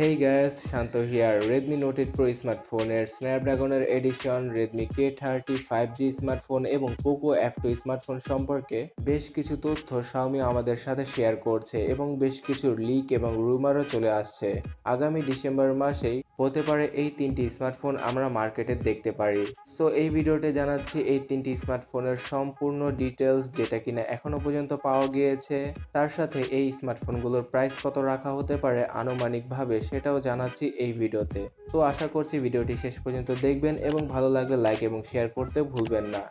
Hey guys, Shanto here. Redmi Note 8 Pro স্মার্টফোনের স্ন্যাপড্রাগনের edition, Redmi K30 5G smartphone এবং Poco F2 smartphone সম্পর্কে বেশ কিছু তথ্য শাওমি আমাদের সাথে শেয়ার করছে এবং বেশ কিছু লিক এবং রুমারও চলে আসছে। আগামী ডিসেম্বর মাসেই হতে পারে এই তিনটি স্মার্টফোন আমরা মার্কেটে দেখতে পারি। সো এই ভিডিওতে জানাচ্ছি এই তিনটি স্মার্টফোনের সম্পূর্ণ ডিটেলস, যেটা কিনা এখনো পর্যন্ত পাওয়া গিয়েছে। তার সাথে এই স্মার্টফোনগুলোর প্রাইস কত রাখা হতে পারে আনুমানিকভাবে, সেটাও জানাচ্ছি এই ভিডিওতে। তো আশা করছি ভিডিওটি শেষ পর্যন্ত দেখবেন এবং ভালো লাগলে লাইক এবং শেয়ার করতে ভুলবেন না।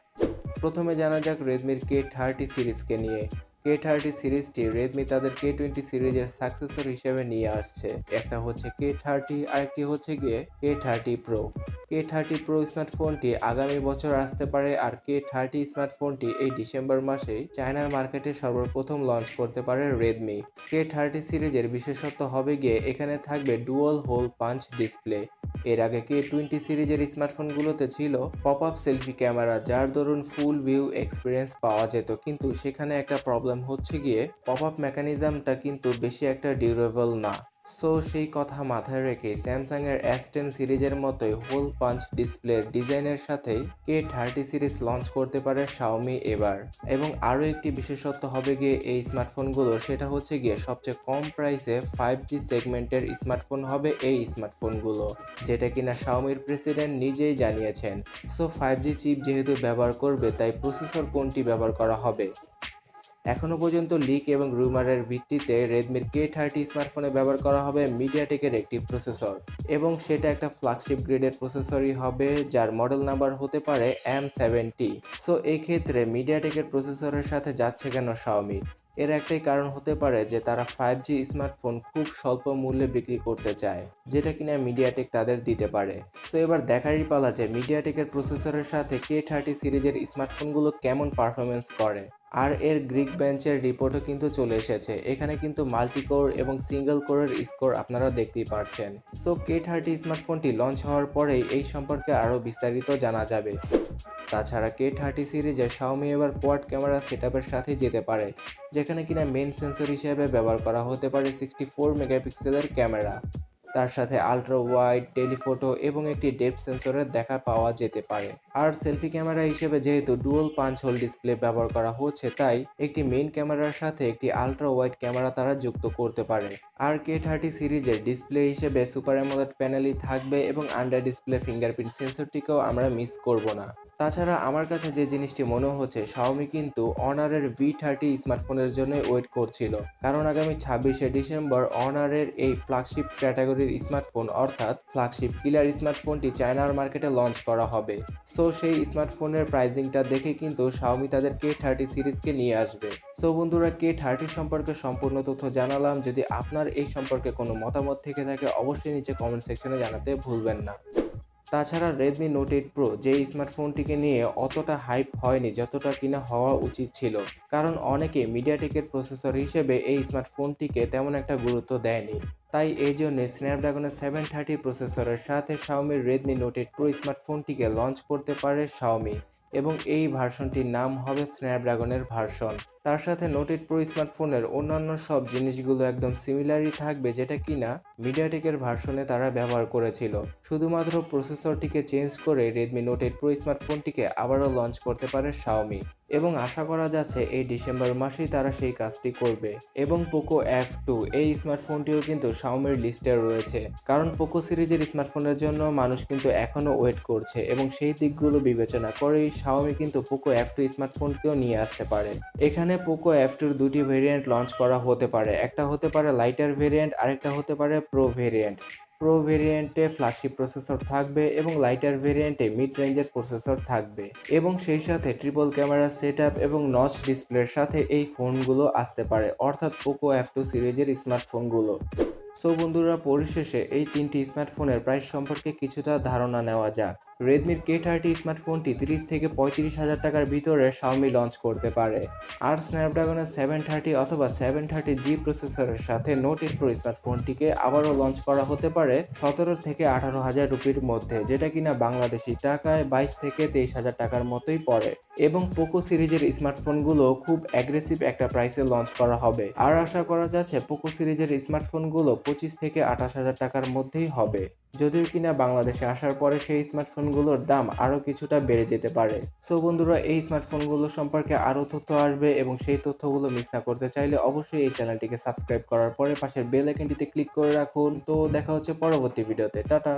প্রথমে জানা যাক রেডমির K30 সিরিজকে নিয়ে। K30 সিরিজটি রেডমি তাদের K20 সিরিজের সাকসেসর হিসেবে নিয়ে আসছে। একটা হচ্ছে K30, আরেকটি হচ্ছে গিয়ে K30 প্রো। K30 প্রো স্মার্টফোনটি আগামী বছর আসতে পারে, আর K30 স্মার্টফোনটি এই ডিসেম্বর মাসেই চায়নার মার্কেটে সর্বপ্রথম লঞ্চ করতে পারে রেডমি। K30 সিরিজের বিশেষত্ব হবে গিয়ে এখানে থাকবে ডুয়াল হোল পাঞ্চ ডিসপ্লে। এর আগে K20 সিরিজের স্মার্টফোনগুলোতে ছিল পপ আপ সেলফি ক্যামেরা, যার দরুন ফুল ভিউ এক্সপিরিয়েন্স পাওয়া যেত, কিন্তু সেখানে একটা প্রবলেম হচ্ছে গিয়ে পপ আপ মেকানিজমটা কিন্তু বেশি একটা ডিউরেবল না। সো সেই কথা মাথায় রেখে স্যামসাং এর S10 সিরিজের মতোই হোল পাঞ্চ ডিসপ্লের ডিজাইনের সাথেই K30 সিরিজ লঞ্চ করতে পারে শাওমি এবার। এবং আরও একটি বিশেষত্ব হবে গিয়ে এই স্মার্টফোনগুলো, সেটা হচ্ছে গিয়ে সবচেয়ে কম প্রাইসে 5G সেগমেন্টের স্মার্টফোন হবে এই স্মার্টফোনগুলো, যেটা কিনা শাওমির প্রেসিডেন্ট নিজেই জানিয়েছেন। সো 5G চিপ যেহেতু ব্যবহার করবে, তাই প্রসেসর কোনটি ব্যবহার করা হবে? এখনও পর্যন্ত লিক এবং রুমারের ভিত্তিতে রেডমির K30 স্মার্টফোনে ব্যবহার করা হবে মিডিয়াটেকের একটি প্রসেসর, এবং সেটা একটা ফ্ল্যাগশিপ গ্রেডের প্রসেসরই হবে, যার মডেল নাম্বার হতে পারে M70। সো এই ক্ষেত্রে মিডিয়াটেকের প্রসেসরের সাথে যাচ্ছে কেন শাওমি? এর একটাই কারণ হতে পারে যে তারা 5G স্মার্টফোন খুব স্বল্প মূল্যে বিক্রি করতে চায়, যেটা কিনা মিডিয়াটেক তাদের দিতে পারে। সো এবার দেখারই পালা যে মিডিয়াটেকের প্রসেসরের সাথে K30 সিরিজের স্মার্টফোনগুলো কেমন পারফরমেন্স করে। আর এর গ্রিক বেঞ্চের রিপোর্টও কিন্তু চলে এসেছে। এখানে কিন্তু মাল্টি কোর এবং সিঙ্গেল কোরের স্কোর আপনারা দেখতেই পারছেন। সো K30 স্মার্টফোনটি লঞ্চ হওয়ার পরেই এই সম্পর্কে আরও বিস্তারিত জানা যাবে। তাছাড়া K30 সিরিজে শাওমি এবার কোয়াড ক্যামেরা সেটআপের সাথে যেতে পারে, যেখানে কিনা মেইন সেন্সর হিসেবে ব্যবহার করা হতে পারে 64 মেগাপিক্সেলের ক্যামেরা। তার সাথে আলট্রা ওয়াইড, টেলিফোটো এবং একটি ডেপথ সেন্সরের দেখা পাওয়া যেতে পারে। আর সেলফি ক্যামেরা হিসেবে যেহেতু ডুয়াল পাঞ্চ হোল ডিসপ্লে ব্যবহার করা হচ্ছে, তাই একটি মেইন ক্যামেরার সাথে একটি আলট্রা ওয়াইড ক্যামেরা তারা যুক্ত করতে পারে। আর K30 সিরিজের ডিসপ্লে হিসেবে সুপার অ্যামোলেড প্যানেলই থাকবে এবং আন্ডার ডিসপ্লে ফিঙ্গারপ্রিন্ট সেন্সরটিকেও আমরা মিস করব না। তাছাড়া আমার কাছে যে জিনিসটি মনে হচ্ছে, শাওমি কিন্তু অনারের V30 স্মার্টফোনের জন্য ওয়েট করছিল, কারণ আগামী 26শে ডিসেম্বর অনারের এই ফ্ল্যাগশিপ ক্যাটাগরির স্মার্টফোন অর্থাৎ ফ্ল্যাগশিপ কিলার স্মার্টফোনটি চায়নার মার্কেটে লঞ্চ করা হবে। সো সেই স্মার্টফোনের প্রাইসিংটা দেখে কিন্তু শাওমি তাদের K30 সিরিজকে নিয়ে আসবে। সো বন্ধুরা, K30 সম্পর্কে সম্পূর্ণ তথ্য জানালাম। যদি আপনার এই সম্পর্কে কোনো মতামত থেকে থাকে, অবশ্যই নিচে কমেন্ট সেকশনে জানাতে ভুলবেন না। তাছাড়া রেডমি নোট 8 প্রো যে স্মার্টফোনটিকে নিয়ে অতটা হাইপ হয়নি যতটা কিনা হওয়া উচিত ছিল, কারণ অনেকে মিডিয়াটেকের প্রসেসর হিসেবে এই স্মার্টফোনটিকে তেমন একটা গুরুত্ব দেয়নি। তাই এই জন্য স্ন্যাপড্রাগনের 730 প্রসেসরের সাথে শাওমির রেডমি নোট 8 প্রো স্মার্টফোনটিকে লঞ্চ করতে পারে শাওমি, এবং এই ভার্সনটির নাম হবে স্ন্যাপড্রাগনের ভার্সন। তার সাথে নোট 8 প্রো স্মার্টফোনের অন্যান্য সব জিনিসগুলো একদম সিমিলারই থাকবে, যেটা কিনা মিডিয়াটেকের ভার্সনে তারা ব্যবহার করেছিল। শুধুমাত্র প্রসেসরটিকে চেঞ্জ করে রেডমি নোট 8 প্রো স্মার্টফোনটিকে আবারও লঞ্চ করতে পারে শাওমি, এবং আশা করা যাচ্ছে এই ডিসেম্বর মাসেই তারা সেই কাজটি করবে। এবং পোকো F2 এই স্মার্টফোনটিও কিন্তু শাওমির লিস্টে রয়েছে, কারণ পোকো সিরিজের স্মার্টফোনের জন্য মানুষ কিন্তু এখনও ওয়েট করছে, এবং সেই দিকগুলো বিবেচনা করেই শাওমি কিন্তু পোকো F2 স্মার্টফোনকেও নিয়ে আসতে পারে। এখানে পোকো F2 দুটি ভেরিয়েন্ট লঞ্চ করা হতে পারে, একটা হতে পারে লাইটার ভেরিয়েন্ট, আরেকটা হতে পারে প্রো ভেরিয়েন্ট। প্রো ভেরিয়েন্টে ফ্ল্যাগশিপ প্রসেসর থাকবে এবং লাইটার ভেরিয়েন্টে মিড রেঞ্জের প্রসেসর থাকবে, এবং সেই সাথে ট্রিপল ক্যামেরা সেটআপ এবং নচ ডিসপ্লের সাথে এই ফোনগুলো আসতে পারে, অর্থাৎ পোকো F2 সিরিজের স্মার্টফোনগুলো। সো বন্ধুরা, পরিশেষে এই তিনটি স্মার্টফোনের প্রাইস সম্পর্কে কিছুটা ধারণা নেওয়া যাক। রেডমির K30 স্মার্টফোনটি 30 থেকে 35,000 টাকার ভিতরে শাওমি লঞ্চ করতে পারে। আর স্ন্যাপড্রাগনের 730 অথবা 730G প্রসেসরের সাথে নোট 8 প্রো স্মার্টফোনটিকে আবারও লঞ্চ করা হতে পারে 17 থেকে 18,000 রুপির মধ্যে, যেটা কিনা বাংলাদেশি টাকায় 22 থেকে 23,000 টাকার মতোই পড়ে। এবং পোকো সিরিজের স্মার্টফোনগুলো খুব অ্যাগ্রেসিভ একটা প্রাইসে লঞ্চ করা হবে। আর আশা করা যাচ্ছে পোকো সিরিজের স্মার্টফোনগুলো 25 থেকে 28,000 টাকার মধ্যেই হবে। যদিও কিনা বাংলাদেশে আসার পরে সেই স্মার্টফোনগুলোর দাম আরও কিছুটা বেড়ে যেতে পারে। সো বন্ধুরা, এই স্মার্টফোনগুলো সম্পর্কে আরও তথ্য আসবে এবং সেই তথ্যগুলো মিস না করতে চাইলে অবশ্যই এই চ্যানেলটিকে সাবস্ক্রাইব করার পরে পাশের বেল আইকনটিতে ক্লিক করে রাখুন। তো দেখা হচ্ছে পরবর্তী ভিডিওতে। টাটা।